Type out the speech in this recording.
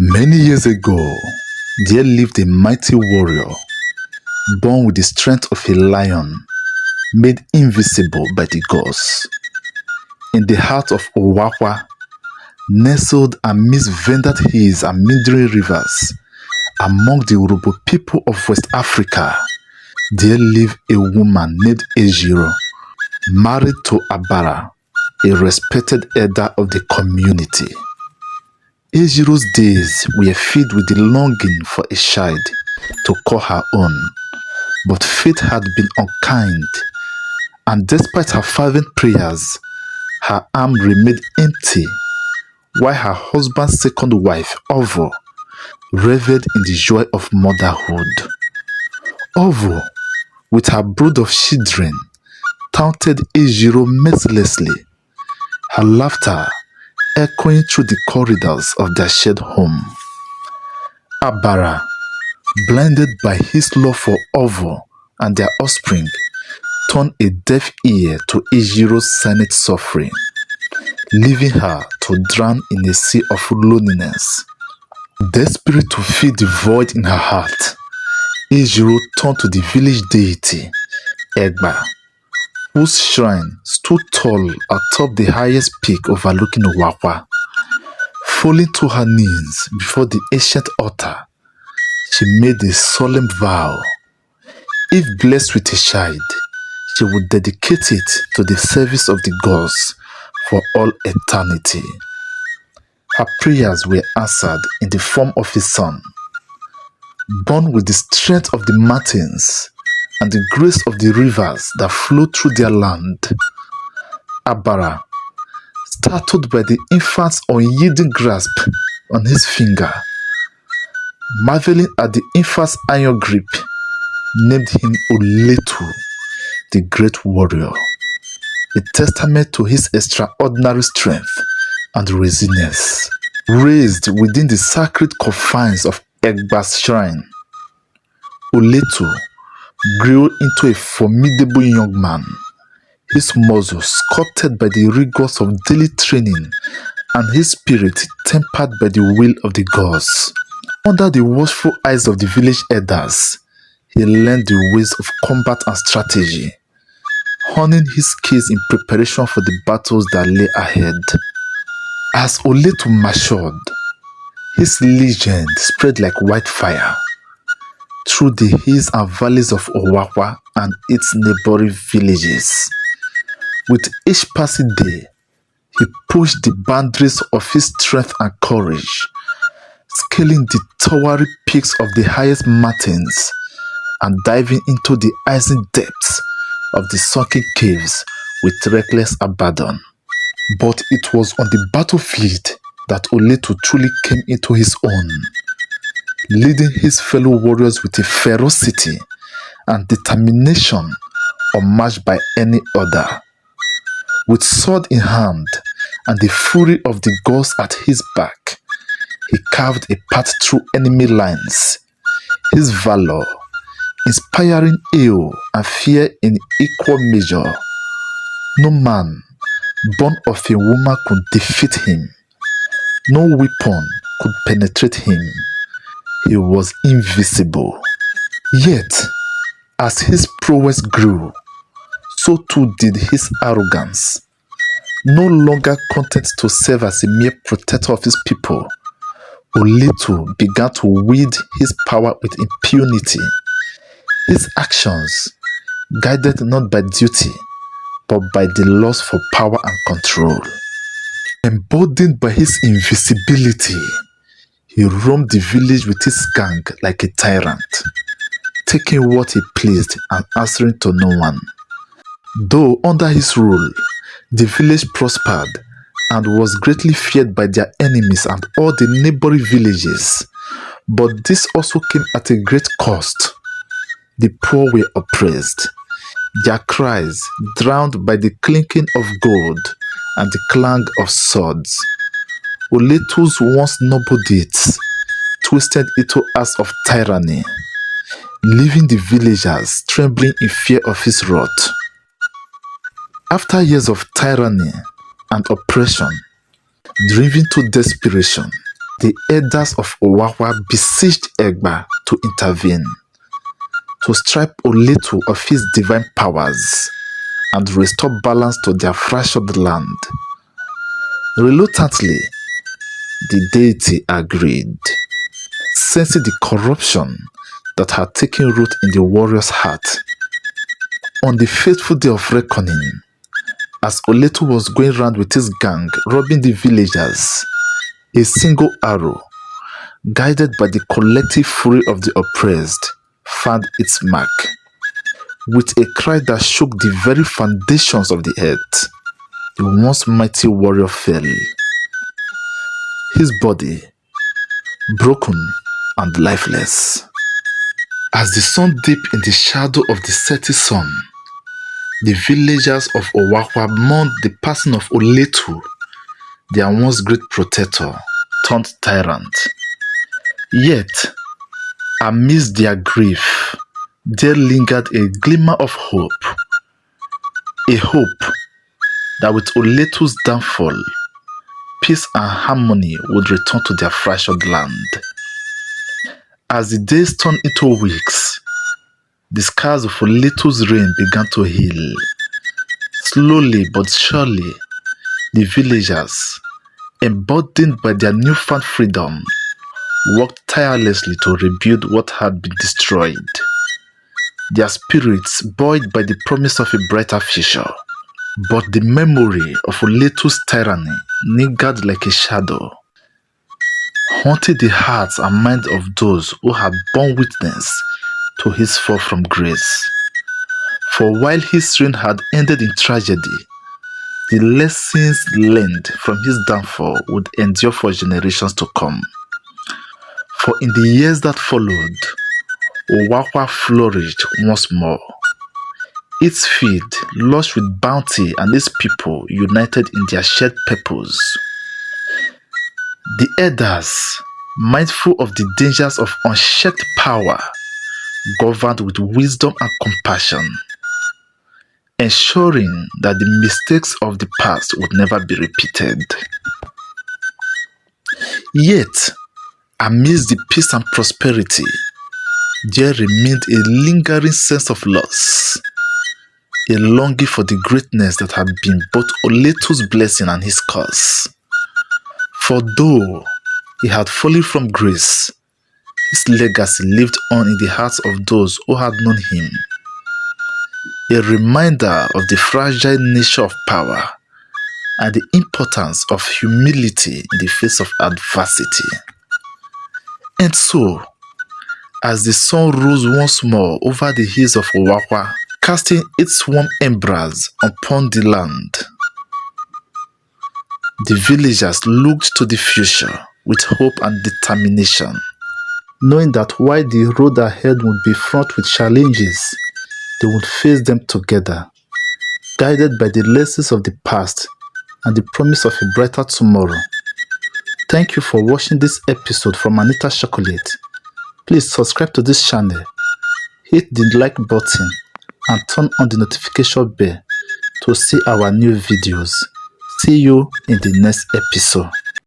Many years ago, there lived a mighty warrior, born with the strength of a lion, made invisible by the gods. In the heart of Owawa, nestled amidst verdant hills and meandering rivers, among the urhobo people of West Africa, there lived a woman named Ejiro, married to Abara, a respected elder of the community. Ejiro's days were filled with the longing for a child to call her own, but fate had been unkind, and despite her fervent prayers, her arm remained empty, while her husband's second wife, Ovo, reveled in the joy of motherhood. Ovo, with her brood of children, taunted Ejiro mercilessly, her laughter echoing through the corridors of their shared home. Abara, blinded by his love for Ovo and their offspring, turned a deaf ear to Ejiro's silent suffering, leaving her to drown in a sea of loneliness. Desperate to fill the void in her heart, Ejiro turned to the village deity, Egba, whose shrine stood tall atop the highest peak overlooking Owawa. Falling to her knees before the ancient altar, she made a solemn vow. If blessed with a child, she would dedicate it to the service of the gods for all eternity. Her prayers were answered in the form of a son, born with the strength of the mountains and the grace of the rivers that flow through their land. Abara, startled by the infant's unyielding grasp on his finger, marveling at the infant's iron grip, named him Oletu, the great warrior, a testament to his extraordinary strength and resilience. Raised within the sacred confines of Egba's shrine, Oletu grew into a formidable young man, his muscles sculpted by the rigors of daily training and his spirit tempered by the will of the gods. Under the watchful eyes of the village elders, he learned the ways of combat and strategy, honing his skills in preparation for the battles that lay ahead. As Oletu matured, his legend spread like wildfire through the hills and valleys of Owawa and its neighboring villages. With each passing day, he pushed the boundaries of his strength and courage, scaling the towering peaks of the highest mountains and diving into the icy depths of the sunken caves with reckless abandon. But it was on the battlefield that Oletu truly came into his own, leading his fellow warriors with a ferocity and determination unmatched by any other. With sword in hand and the fury of the gods at his back, he carved a path through enemy lines, his valor inspiring awe and fear in equal measure. No man born of a woman could defeat him. No weapon could penetrate him. He was invisible. Yet, as his prowess grew, so too did his arrogance. No longer content to serve as a mere protector of his people, Oletu began to wield his power with impunity. His actions, guided not by duty, but by the lust for power and control. Emboldened by his invisibility, he roamed the village with his gang like a tyrant, taking what he pleased and answering to no one. Though under his rule, the village prospered and was greatly feared by their enemies and all the neighboring villages, but this also came at a great cost. The poor were oppressed, their cries drowned by the clinking of gold and the clang of swords. Oletu's once noble deeds twisted into acts of tyranny, leaving the villagers trembling in fear of his wrath. After years of tyranny and oppression, driven to desperation, The elders of Owawa besieged Egba to intervene, to strip Oletu of his divine powers and restore balance to their fractured land. Reluctantly, the deity agreed, sensing the corruption that had taken root in the warrior's heart. On the fateful day of reckoning, as Oletu was going round with his gang robbing the villagers, a single arrow, guided by the collective fury of the oppressed, found its mark. With a cry that shook the very foundations of the earth, the once mighty warrior fell, his body broken and lifeless. As the sun dipped in the shadow of the setting sun, the villagers of Owawa mourned the passing of Oletu, their once great protector turned tyrant. Yet, amidst their grief, there lingered a glimmer of hope. A hope that with Oletu's downfall, peace and harmony would return to their fractured land. As the days turned into weeks, the scars of Oletu's reign began to heal. Slowly but surely, the villagers, emboldened by their newfound freedom, worked tirelessly to rebuild what had been destroyed. Their spirits buoyed by the promise of a brighter future. But the memory of Oletu's tyranny lingered like a shadow, haunting the hearts and minds of those who had borne witness to his fall from grace. For while his reign had ended in tragedy, the lessons learned from his downfall would endure for generations to come. For in the years that followed, Owawa flourished once more. Its field lush with bounty and its people united in their shared purpose. The elders, mindful of the dangers of unchecked power, governed with wisdom and compassion, ensuring that the mistakes of the past would never be repeated. Yet, amidst the peace and prosperity, there remained a lingering sense of loss, a longing for the greatness that had been both Oletu's blessing and his curse. For though he had fallen from grace, his legacy lived on in the hearts of those who had known him, a reminder of the fragile nature of power and the importance of humility in the face of adversity. And so, as the sun rose once more over the hills of Owawa, casting its warm embers upon the land, the villagers looked to the future with hope and determination, knowing that while the road ahead would be fraught with challenges, they would face them together, guided by the lessons of the past and the promise of a brighter tomorrow. Thank you for watching this episode from Anita Chocolate. Please subscribe to this channel, hit the like button and turn on the notification bell to see our new videos. See you in the next episode.